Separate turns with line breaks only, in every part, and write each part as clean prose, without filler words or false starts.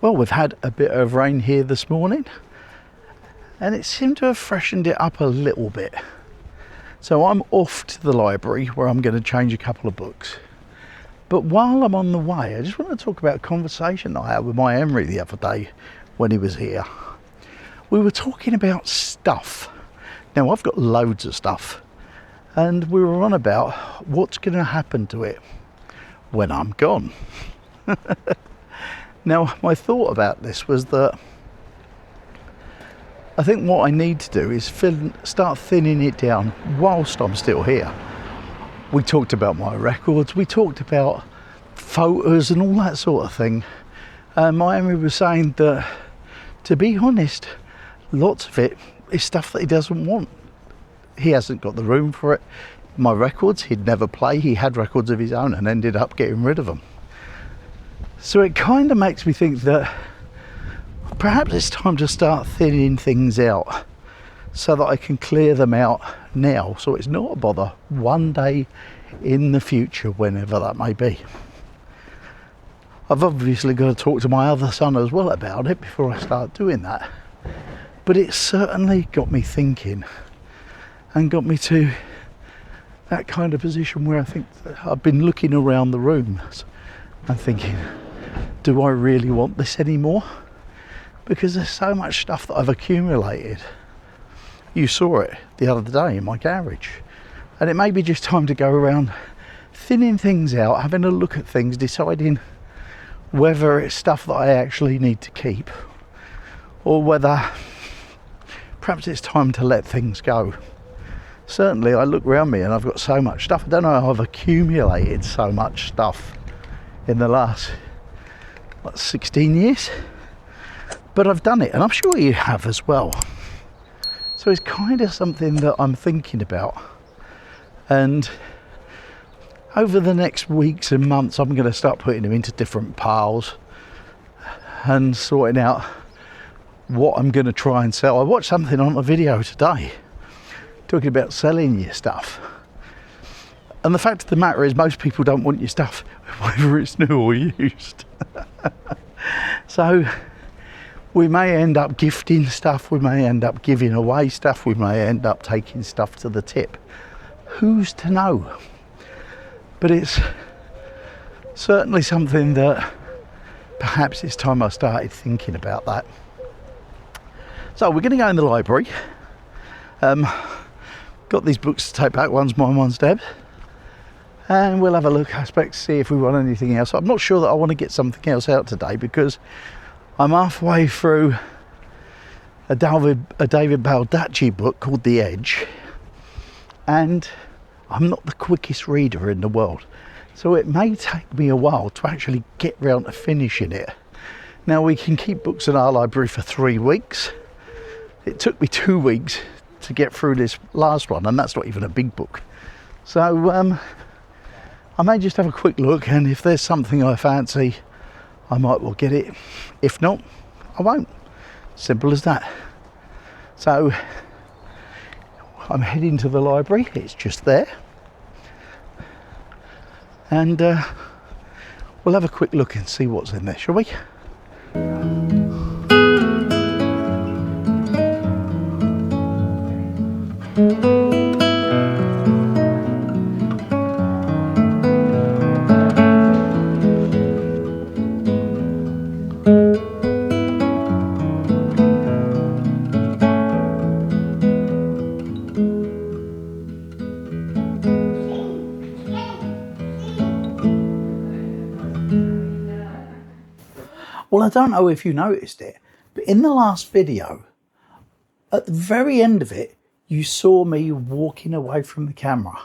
Well, we've had a bit of rain here this morning and it seemed to have freshened it up a little bit. So I'm off to the library where I'm going to change a couple of books. But while I'm on the way, I just want to talk about a conversation I had with my Emery the other day when he was here. We were talking about stuff. Now, I've got loads of stuff, and we were on about what's going to happen to it when I'm gone. Now, my thought about this was that I think what I need to do is start thinning it down whilst I'm still here. We talked about my records, we talked about photos and all that sort of thing. My Emery was saying that, to be honest, lots of it is stuff that he doesn't want. He hasn't got the room for it. My records, he'd never play. He had records of his own and ended up getting rid of them. So it kind of makes me think that perhaps it's time to start thinning things out so that I can clear them out now, so it's not a bother one day in the future, whenever that may be. I've obviously got to talk to my other son as well about it before I start doing that. But it certainly got me thinking and got me to that kind of position where I think that I've been looking around the rooms and thinking, do I really want this anymore? Because there's so much stuff that I've accumulated. You saw it the other day in my garage. And it may be just time to go around thinning things out, having a look at things, deciding whether it's stuff that I actually need to keep or whether perhaps it's time to let things go. Certainly I look around me and I've got so much stuff. I don't know how I've accumulated so much stuff in the last 16 years, but I've done it, and I'm sure you have as well. So it's kind of something that I'm thinking about, and over the next weeks and months I'm going to start putting them into different piles and sorting out what I'm going to try and sell. I watched something on a video today talking about selling your stuff, and the fact of the matter is most people don't want your stuff whether it's new or used. So we may end up gifting stuff, we may end up giving away stuff, we may end up taking stuff to the tip. Who's to know? But it's certainly something that perhaps it's time I started thinking about that. So we're going to go in the library. Got these books to take back, one's mine, one's Deb's. And we'll have a look, I expect, to see if we want anything else. I'm not sure that I want to get something else out today because I'm halfway through a David Baldacci book called The Edge, and I'm not the quickest reader in the world, so it may take me a while to actually get round to finishing it. Now, we can keep books in our library for 3 weeks. It took me 2 weeks to get through this last one, and that's not even a big book. So I may just have a quick look, and if there's something I fancy, I might well get it. If not, I won't. Simple as that. So I'm heading to the library, it's just there. And we'll have a quick look and see what's in there, shall we? Well, I don't know if you noticed it, but in the last video, at the very end of it, you saw me walking away from the camera.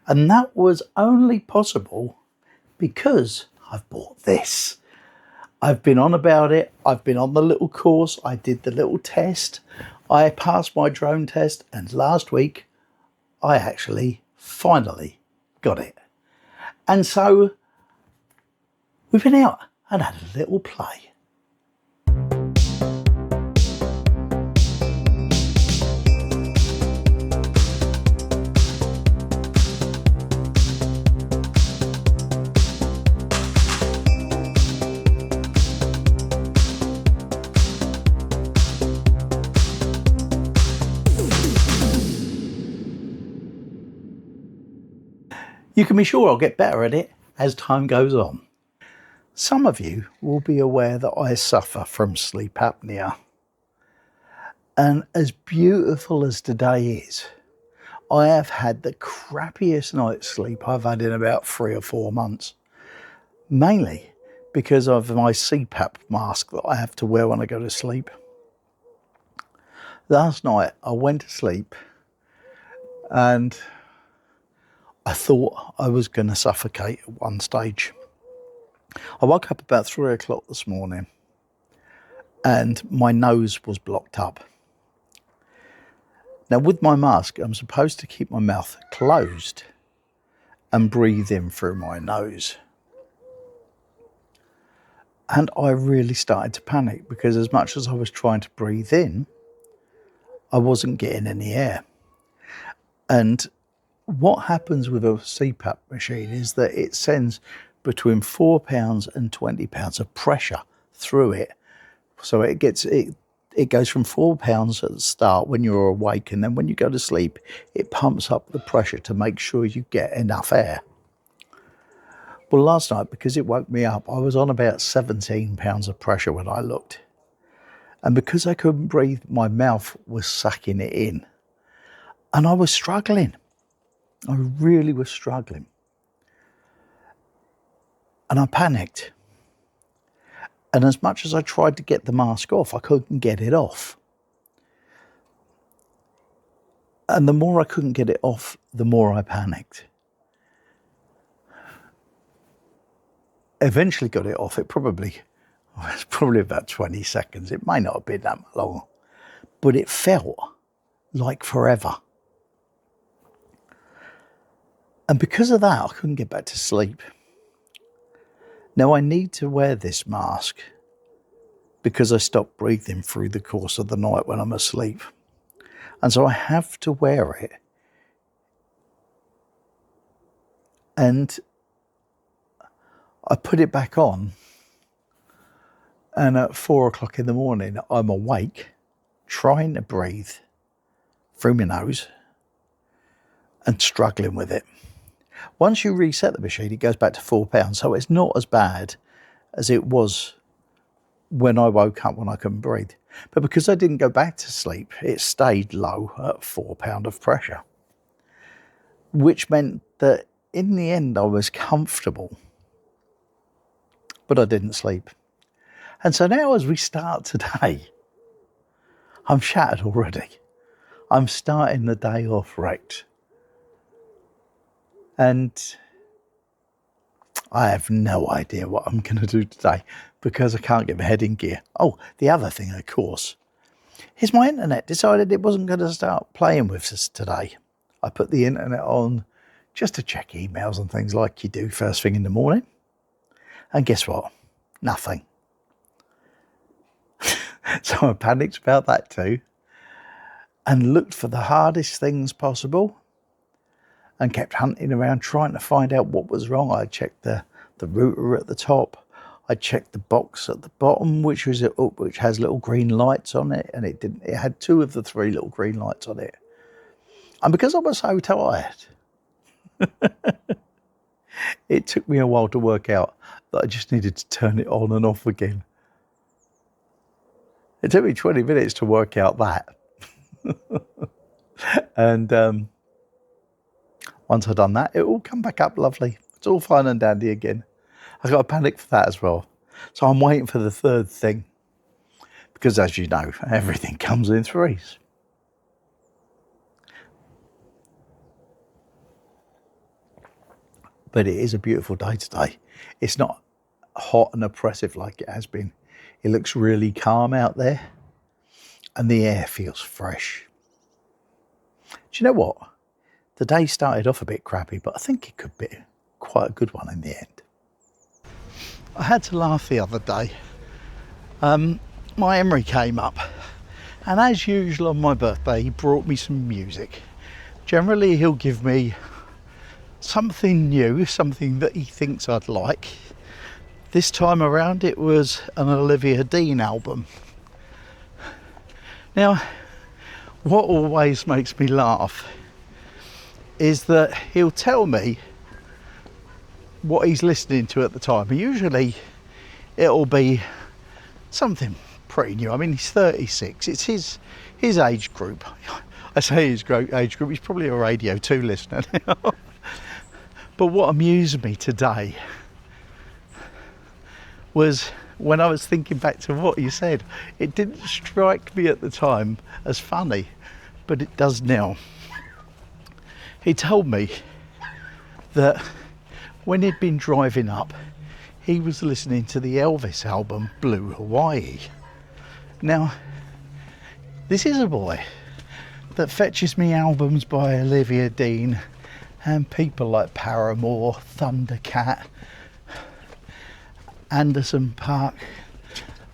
And that was only possible because I've bought this. I've been on about it. I've been on the little course. I did the little test. I passed my drone test. And last week, I actually finally got it. And so we've been out and had a little play. You can be sure I'll get better at it as time goes on. Some of you will be aware that I suffer from sleep apnea. And as beautiful as today is, I have had the crappiest night's sleep I've had in about 3 or 4 months. Mainly because of my CPAP mask that I have to wear when I go to sleep. Last night I went to sleep and I thought I was going to suffocate at one stage. I woke up about 3 o'clock this morning and my nose was blocked up. Now with my mask, I'm supposed to keep my mouth closed and breathe in through my nose. And I really started to panic because as much as I was trying to breathe in, I wasn't getting any air. And what happens with a CPAP machine is that it sends between £4 and £20 of pressure through it. So it goes from £4 at the start when you're awake, and then when you go to sleep, it pumps up the pressure to make sure you get enough air. Well, last night, because it woke me up, I was on about £17 of pressure when I looked. And because I couldn't breathe, my mouth was sucking it in. And I was struggling. I really was struggling. And I panicked. And as much as I tried to get the mask off, I couldn't get it off. And the more I couldn't get it off, the more I panicked. Eventually got it off. It was probably about 20 seconds. It may not have been that long, but it felt like forever. And because of that, I couldn't get back to sleep. Now I need to wear this mask because I stopped breathing through the course of the night when I'm asleep. And so I have to wear it. And I put it back on, and at 4 o'clock in the morning, I'm awake, trying to breathe through my nose and struggling with it. Once you reset the machine, it goes back to £4, so it's not as bad as it was when I woke up when I couldn't breathe. But because I didn't go back to sleep, it stayed low at £4 of pressure, which meant that in the end I was comfortable, but I didn't sleep. And so now as we start today, I'm shattered already. I'm starting the day off wrecked. And I have no idea what I'm going to do today because I can't get my head in gear. Oh, the other thing, of course, is my internet decided it wasn't going to start playing with us today. I put the internet on just to check emails and things like you do first thing in the morning. And guess what? Nothing. So I panicked about that too and looked for the hardest things possible and kept hunting around trying to find out what was wrong. I checked the router at the top. I checked the box at the bottom, which has little green lights on it, and it had 2 of the 3 little green lights on it. And because I was so tired, it took me a while to work out that I just needed to turn it on and off again. It took me 20 minutes to work out that. And once I'd done that, it all come back up lovely. It's all fine and dandy again. I got a panic for that as well. So I'm waiting for the third thing. Because as you know, everything comes in threes. But it is a beautiful day today. It's not hot and oppressive like it has been. It looks really calm out there. And the air feels fresh. Do you know what? The day started off a bit crappy, but I think it could be quite a good one in the end. I had to laugh the other day. My Emery came up, and as usual on my birthday, he brought me some music. Generally, he'll give me something new, something that he thinks I'd like. This time around, it was an Olivia Dean album. Now, what always makes me laugh is that he'll tell me what he's listening to at the time. Usually it'll be something pretty new. I mean, he's 36. It's his age group. I say his age group. He's probably a Radio 2 listener now. But what amused me today was when I was thinking back to what he said. It didn't strike me at the time as funny, but it does now. He told me that when he'd been driving up, he was listening to the Elvis album Blue Hawaii. Now, this is a boy that fetches me albums by Olivia Dean and people like Paramore, Thundercat, Anderson Paak,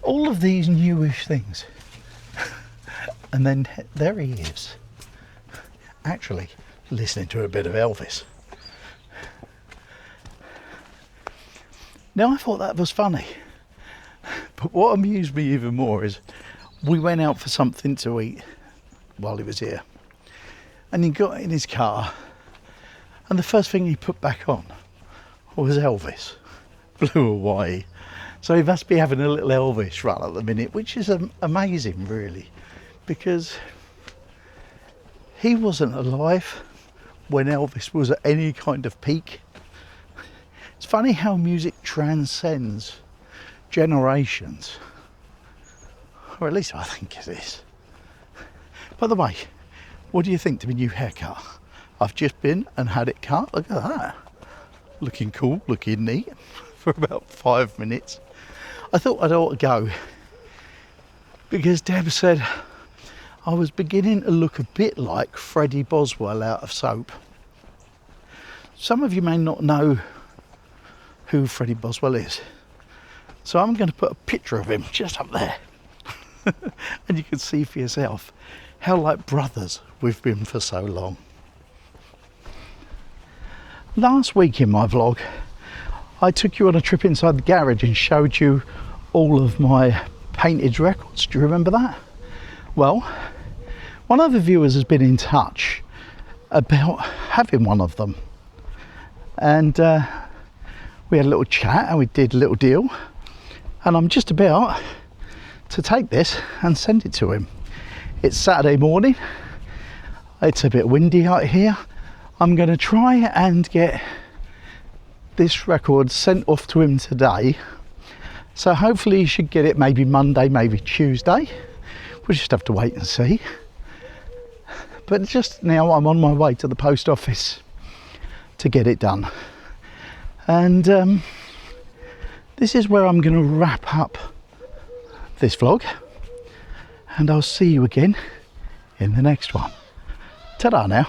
all of these newish things. And then there he is, actually listening to a bit of Elvis. Now, I thought that was funny, but what amused me even more is we went out for something to eat while he was here, and he got in his car, and the first thing he put back on was Elvis, Blue Hawaii. So he must be having a little Elvis run at the minute, which is amazing really, because he wasn't alive when Elvis was at any kind of peak. It's funny how music transcends generations, or at least I think it is. By the way, what do you think to my new haircut? I've just been and had it cut. Look at that. Looking cool, looking neat for about 5 minutes. I thought I'd ought to go because Deb said I was beginning to look a bit like Freddie Boswell out of Soap. Some of you may not know who Freddie Boswell is, so I'm going to put a picture of him just up there and you can see for yourself how like brothers we've been for so long. Last week in my vlog I took you on a trip inside the garage and showed you all of my painted records. Do you remember that? Well, one of the viewers has been in touch about having one of them, and we had a little chat and we did a little deal, and I'm just about to take this and send it to him. It's Saturday morning, it's a bit windy out here. I'm going to try and get this record sent off to him today, so hopefully he should get it maybe Monday, maybe Tuesday. We'll just have to wait and see. But just now I'm on my way to the post office to get it done, and this is where I'm going to wrap up this vlog, and I'll see you again in the next one. Ta-da now.